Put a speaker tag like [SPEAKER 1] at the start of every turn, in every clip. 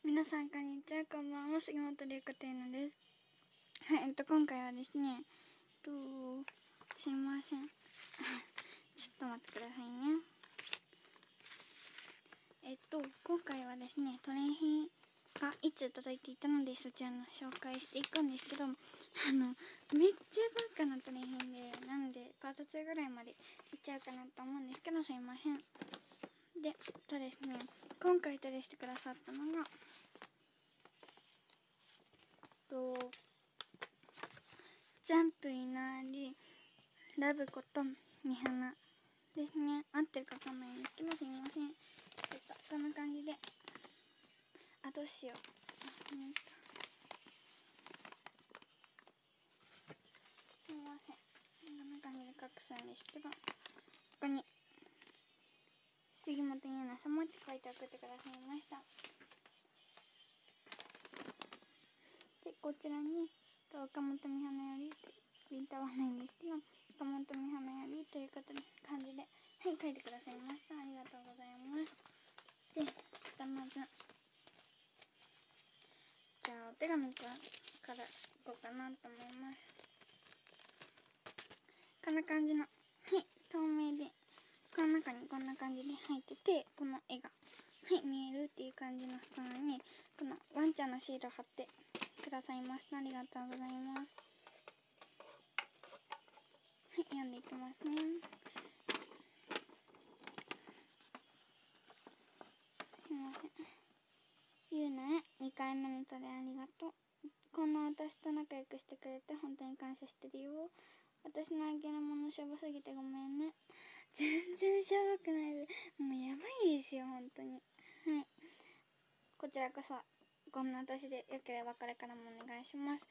[SPEAKER 1] 皆さんこんにちは、こんばんは、杉本龍子ていなです。はい、今回はですね、すいません。ちょっと待ってくださいね。今回はですね、トレイ品がいつ届いていたので、そちらの紹介していくんですけど、めっちゃバカなトレイ品で、なので、パート2ぐらいまでいっちゃうかなと思うんですけど、すいません。で、ですね、今回トレイしてくださったのが、ジャンプいなりラブことみはなですね。合ってるかわかんないんですけど、すいません。こんな感じで、どうしよう。すいません。こんな感じで隠すんですけど、ここに杉本優奈様って書いて送ってくださいました。で、こちらに岡本美花よりってプリントはないんですけど、岡本美花よりという感じで、はい、書いてくださいました。ありがとうございます。で、まずじゃあお手紙からいこうかなと思います。こんな感じの、はい、透明でこの中にこんな感じで入ってて、この絵が見えるっていう感じの袋にこのワンちゃんのシールを貼ってくださいました。ありがとうございます。はい、読んでいきますね。すいません。ゆうなへ2回目のトレありがとう。こんな私と仲良くしてくれて本当に感謝してるよ。私のあげるものしょぼすぎてごめんね。全然しょぼくないです。もうやばいですよ、本当に。はい。こちらこそ、こんな私でよければこれからもお願いします。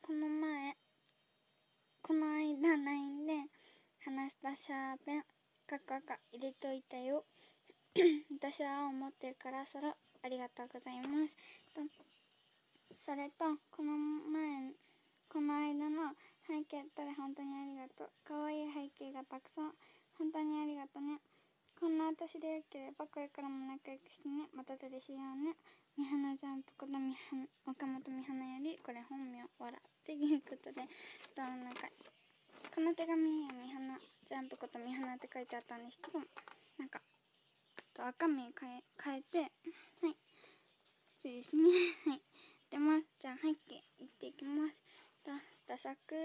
[SPEAKER 1] この間 LINE で話したシャーペン、入れといたよ。私は青持ってるからそらありがとうございます。それと、この間の背景撮れ本当にありがとう。かわいい背景がたくさん。本当にありがとうね。こんな私でよければこれからも仲良くしてね。また撮れしようね。みはなジャンプこと岡本美花より、これ本名わらっていうことで、なんかこの手紙にはみはなジャンプことみはなって書いてあったんですけど、なんか赤名変えて、はい、そうですね。はい。でます。じゃあ背景いっていきます。ダサく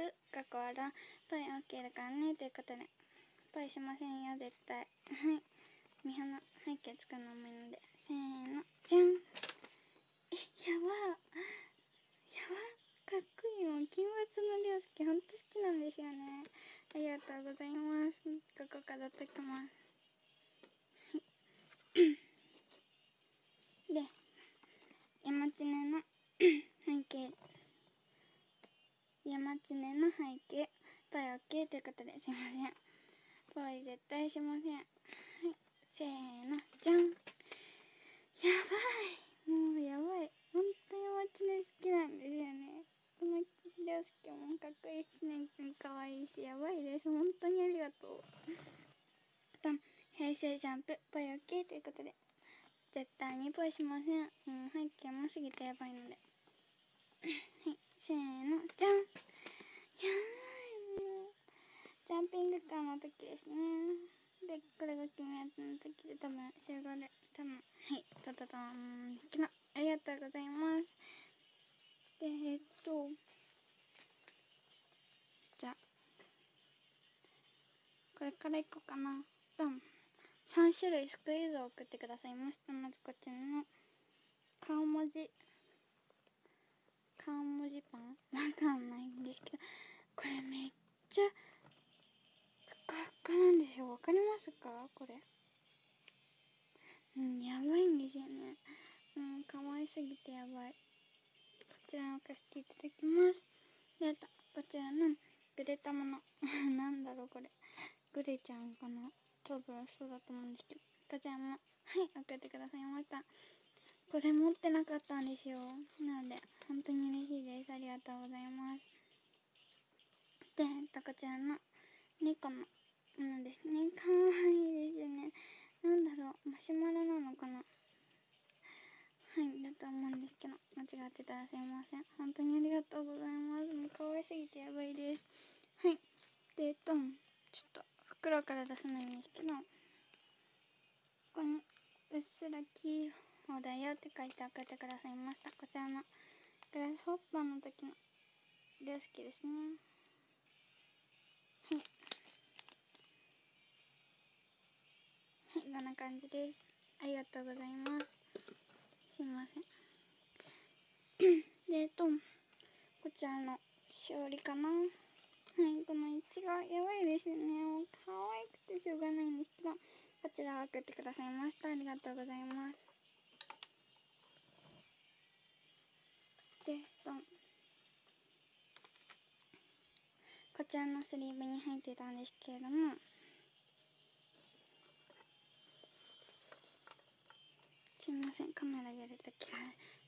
[SPEAKER 1] わらパイ OK だからねということで、パイしませんよ絶対。はい。みはな背景作るのもいいので、せーのじゃん。やばかっこいいもん。金髪の涼介ほんと好きなんですよね。ありがとうございます。ここ飾っときます。で、山地根の背景パイ OK ということで、すいません。パイ絶対しません。はい、せーのじゃん。やばい、もうやばい。ほんと山地根好きなんですよね。この涼介もかっこいいし、ねくんかわいいし、やばいです。本当にありがとう。平成ジャンプパイ OK ということで、絶対にポイしません。背景も過ぎてやばいので。はい、せーのじゃん。やばい、もうジャンピングカーの時ですね。で、これが決めやつの時で、多分集合ではい、ありがとうございます。で、じゃあこれからいこうかな。3種類スクイーズを送ってくださいました。まずこちらの顔文字パンわかんないんですけど、これめっちゃふかふかなんですよ。わかりますかこれ。やばいんですよね。可愛すぎてやばい。こちらを置かせていただきます。で、こちらのグレたものなんだろうこれ、グレちゃんかな、多分そうだと思うんですけど、こちらも送ってくださいました。これ持ってなかったんですよ。なので本当に嬉しいです。ありがとうございます。で、こちらの猫のものですね。かわいいですね。なんだろう、マシュマロなのかな。はいだと思うんですけど、間違ってたらすいません。本当にありがとうございます。もう可愛すぎてやばいです。はい。でちょっと袋から出さないんですけど、ここにうっすらキーホルダーよって書いて送ってくださいました。こちらのグラスホッパーの時の良識ですね。はいはい、こんな感じです。ありがとうございます。すいません。でこちらのしおりかな。はい、この位置がやばいですね。もう可愛くてしょうがないんですけど、こちらを送ってくださいました。ありがとうございます。でこちらのスリーブに入ってたんですけれども、すいません、カメラ揺れた気が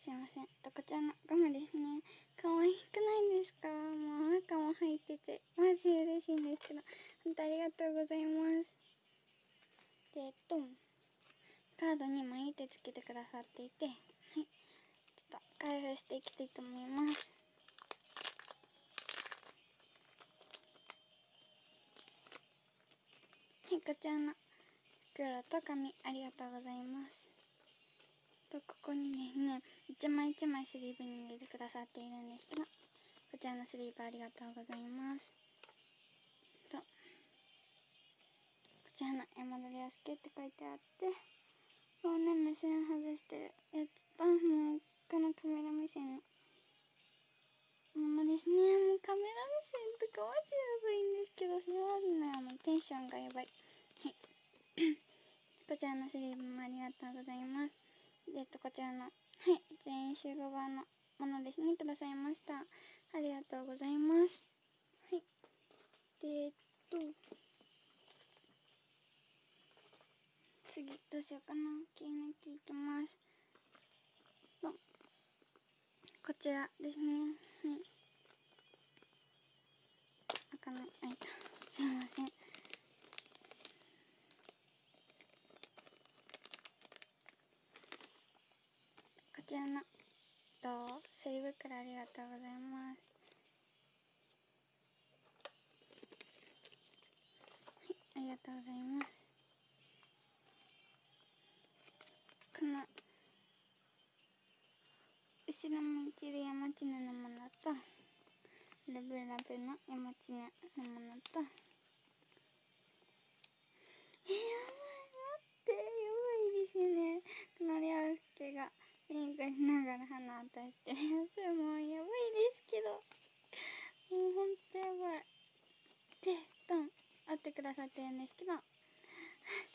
[SPEAKER 1] すいません。こちらのガムですね。可愛くないですか？もう赤も入っててマジ嬉しいんですけど、本当ありがとうございます。でカードに毎手つけてくださっていて、はい、ちょっと開封していきたいと思います。はい、こちらの袋と紙ありがとうございます。ここにですね、一枚一枚スリーブに入れてくださっているんですけど、こちらのスリーブありがとうございます。こちらの山田涼介って書いてあって、もうね、目線外してるやつと、もうこのカメラ目線のものですね。もうカメラ目線とかマジやばいんですけど、すいませんね、もうテンションがやばい。はいこちらのスリーブもありがとうございます。こちらの全員集合版のものですね、くださいました。ありがとうございます。はいで次どうしようかな。切り抜きいきます。こちらですね。開かない。開いた。すいません。こちらのスリーブ袋ありがとうございます。ありがとうございます。この後ろ向いてる山地のものと、ラブラブの山地のものと、やばい、待って、やばいですよね。このりょうすけがウインクしながら鼻を出してるやつ、もうやばいですけど、もうほんとやばい。で会ってくださってるんですけど、3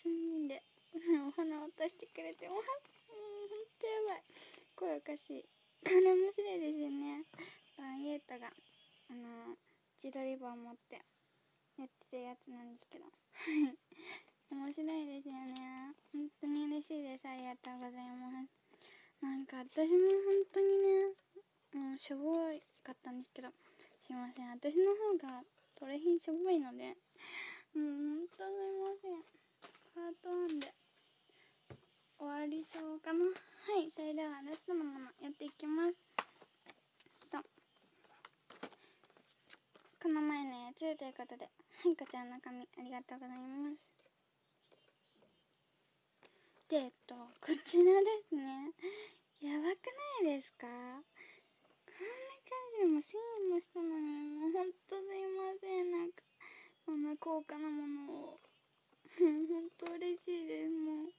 [SPEAKER 1] 人でお花を渡してくれてます。もうほんとやばい。声おかしい。これ面白いですよね。ゆうたが自撮り棒を持ってやってるやつなんですけど面白いですよね。本当に嬉しいです。ありがとうございます。なんか私も本当にね、もうしょぼかったんですけど、すいません、私の方がトレ品しょぼいので、もう本当すいません。パート1で終わりそうかな。はい、それではラストのものやっていきます。この前のやつということで、こちらの紙ありがとうございます。でこちらですね。やばくないですか？こんな感じでも1000円もしたのに、もうほんとすいません。なんかこんな高価なものをほんと嬉しいです。もう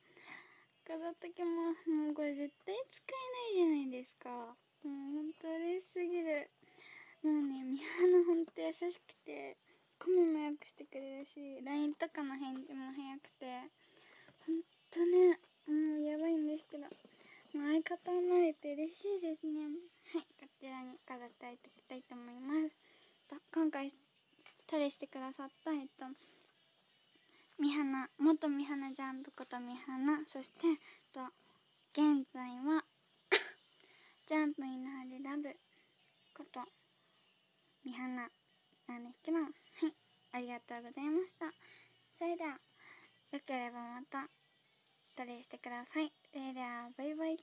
[SPEAKER 1] 飾っときます。もうこれ絶対使えないじゃないですか。もうほんと嬉しすぎる。もうね、みはなほんと優しくて、コメもよくしてくれるし、LINE とかの返事も早くて、ほんとね、もうやばいんですけど、もう相方になれて嬉しいですね。はい、こちらに飾っていきたいと思います。今回トレしてくださったみはな、元みはなジャンプことみはな、そして現在はジャンプインハリラブことみはななんですけど、はい、ありがとうございました。それではよければまたトレしてください。それではバイバイ。